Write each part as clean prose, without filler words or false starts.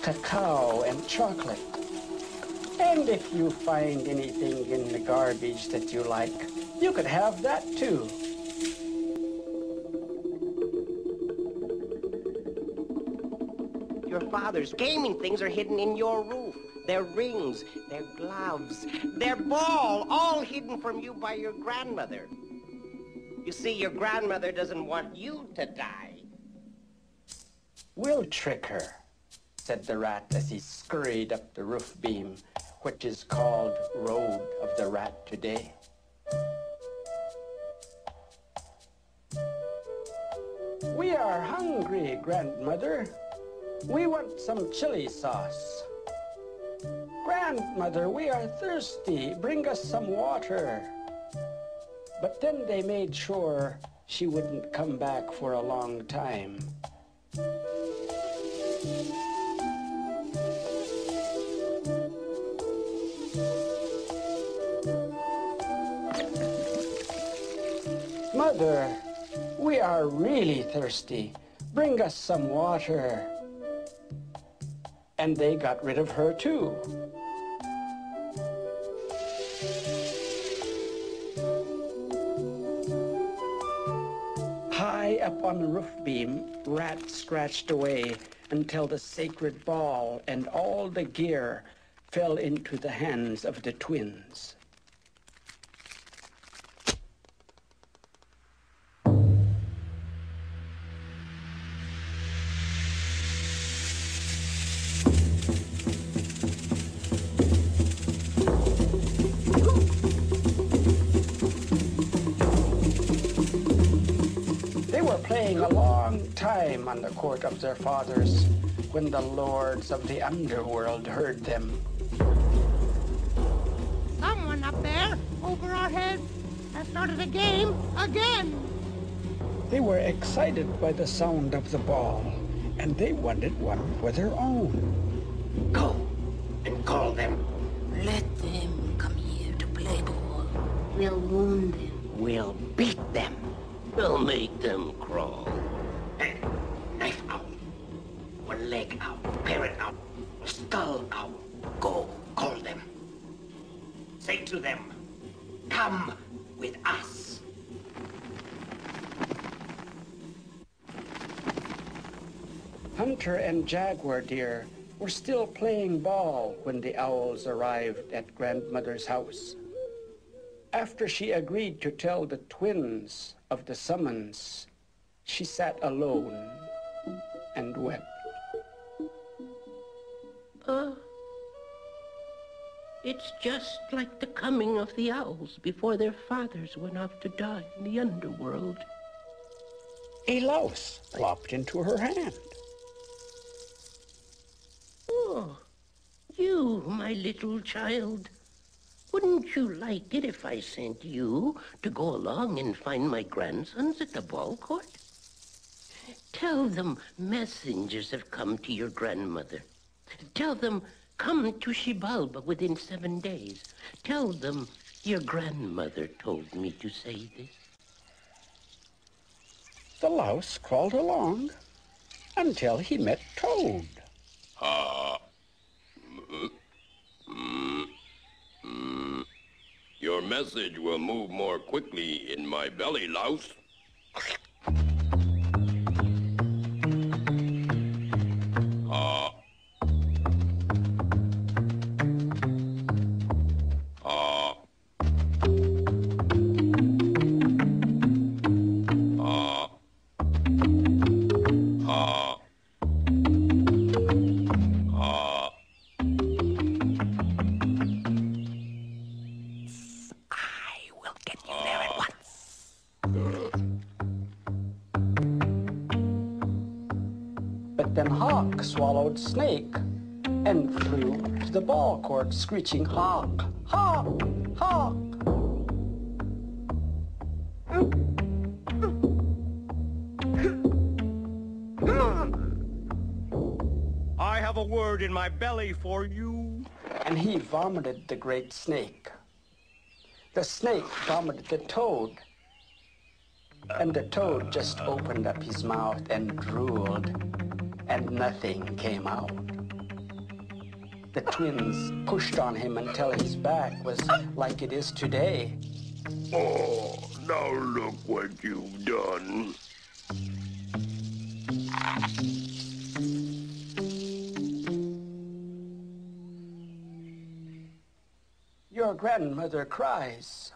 cacao and chocolate. And if you find anything in the garbage that you like, you could have that too. Your father's gaming things are hidden in your roof. Their rings, their gloves, their ball, all hidden from you by your grandmother. You see, your grandmother doesn't want you to die. We'll trick her, said the rat as he scurried up the roof beam, which is called Road of the Rat today. We are hungry, grandmother. We want some chili sauce. Grandmother, we are thirsty. Bring us some water. But then they made sure she wouldn't come back for a long time. Mother, we are really thirsty. Bring us some water. And they got rid of her too. High up on the roof beam, Rat scratched away until the sacred ball and all the gear fell into the hands of the twins. Playing a long time on the court of their fathers when the lords of the underworld heard them. Someone up there, over our heads, has started a game again. They were excited by the sound of the ball, and they wanted one for their own. Go and call them. Let them come here to play ball. We'll wound them. We'll beat them. We'll make them crawl. Hey, knife out. One leg out. Parrot out. Skull out. Go, call them. Say to them, come with us. Hunter and Jaguar Deer were still playing ball when the owls arrived at Grandmother's house. After she agreed to tell the twins of the summons, she sat alone and wept. It's just like the coming of the owls before their fathers went off to die in the underworld. A louse plopped into her hand. Oh, you, my little child. Wouldn't you like it if I sent you to go along and find my grandsons at the ball court? Tell them messengers have come to your grandmother. Tell them come to Xibalba within 7 days. Tell them your grandmother told me to say this. The louse crawled along until he met Toad. Your message will move more quickly in my belly, louse. Then Hawk swallowed Snake and flew to the ball court screeching, Hawk, Hawk, Hawk. I have a word in my belly for you. And he vomited the great snake. The snake vomited the toad. And the toad just opened up his mouth and drooled. And nothing came out. The twins pushed on him until his back was like it is today. Oh, now look what you've done. Your grandmother cries.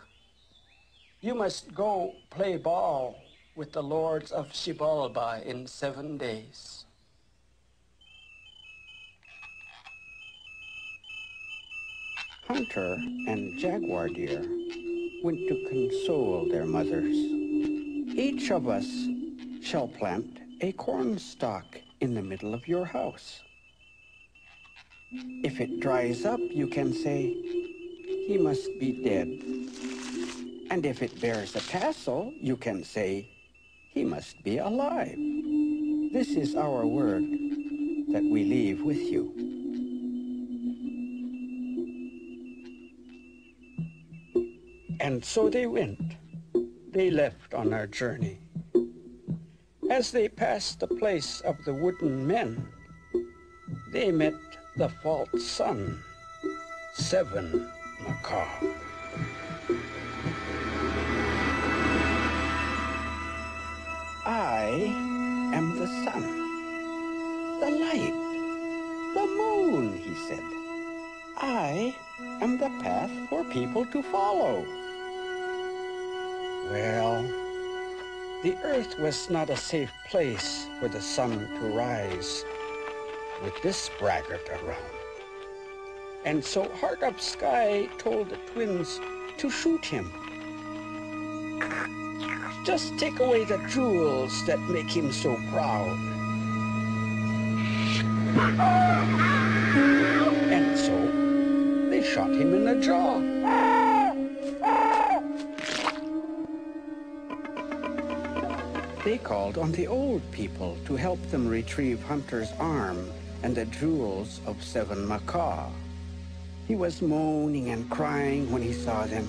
You must go play ball with the lords of Xibalba in 7 days. Hunter and Jaguar Deer went to console their mothers. Each of us shall plant a cornstalk in the middle of your house. If it dries up, you can say, he must be dead. And if it bears a tassel, you can say, he must be alive. This is our word that we leave with you. And so they went. They left on our journey. As they passed the place of the wooden men, they met the false sun, 7 Macaw. I am the sun, the light, the moon, he said. I am the path for people to follow. Well, the earth was not a safe place for the sun to rise with this braggart around. And so Heart Up Sky told the twins to shoot him. Just take away the jewels that make him so proud. And so they shot him in the jaw. They called on the old people to help them retrieve Hunter's arm and the jewels of 7 Macaw. He was moaning and crying when he saw them.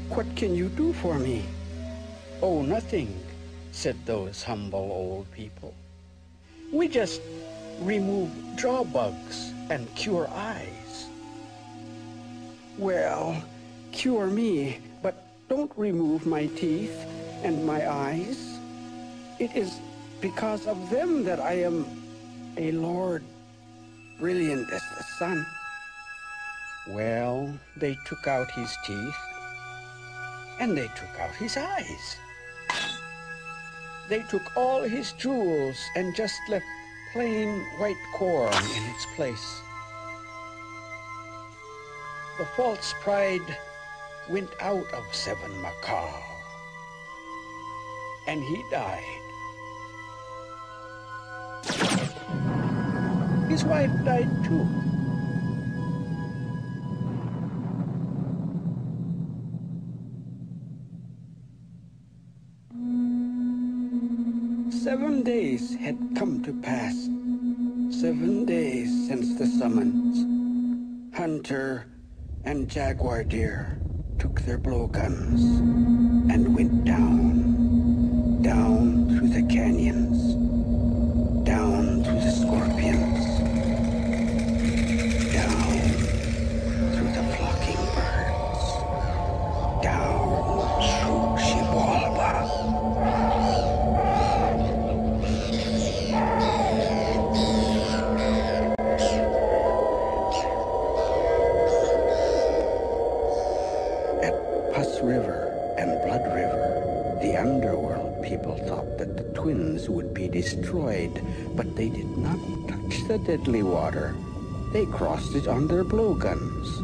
"What can you do for me?" "Oh, nothing," said those humble old people. "We just remove jaw bugs and cure eyes." "Well, cure me, but don't remove my teeth and my eyes. It is because of them that I am a lord, brilliant as the sun." Well, they took out his teeth, and they took out his eyes. They took all his jewels and just left plain white corn in its place. The false pride went out of 7 Macaw, and he died. His wife died too. Seven days had come to pass. 7 days since the summons. Hunter and Jaguar Deer took their blowguns and went down, down through the canyons, down through the scorpions, down through the flocking birds, down through Xibalba. River and Blood River, the underworld people thought that the twins would be destroyed, but they did not touch the deadly water. They crossed it on their blowguns.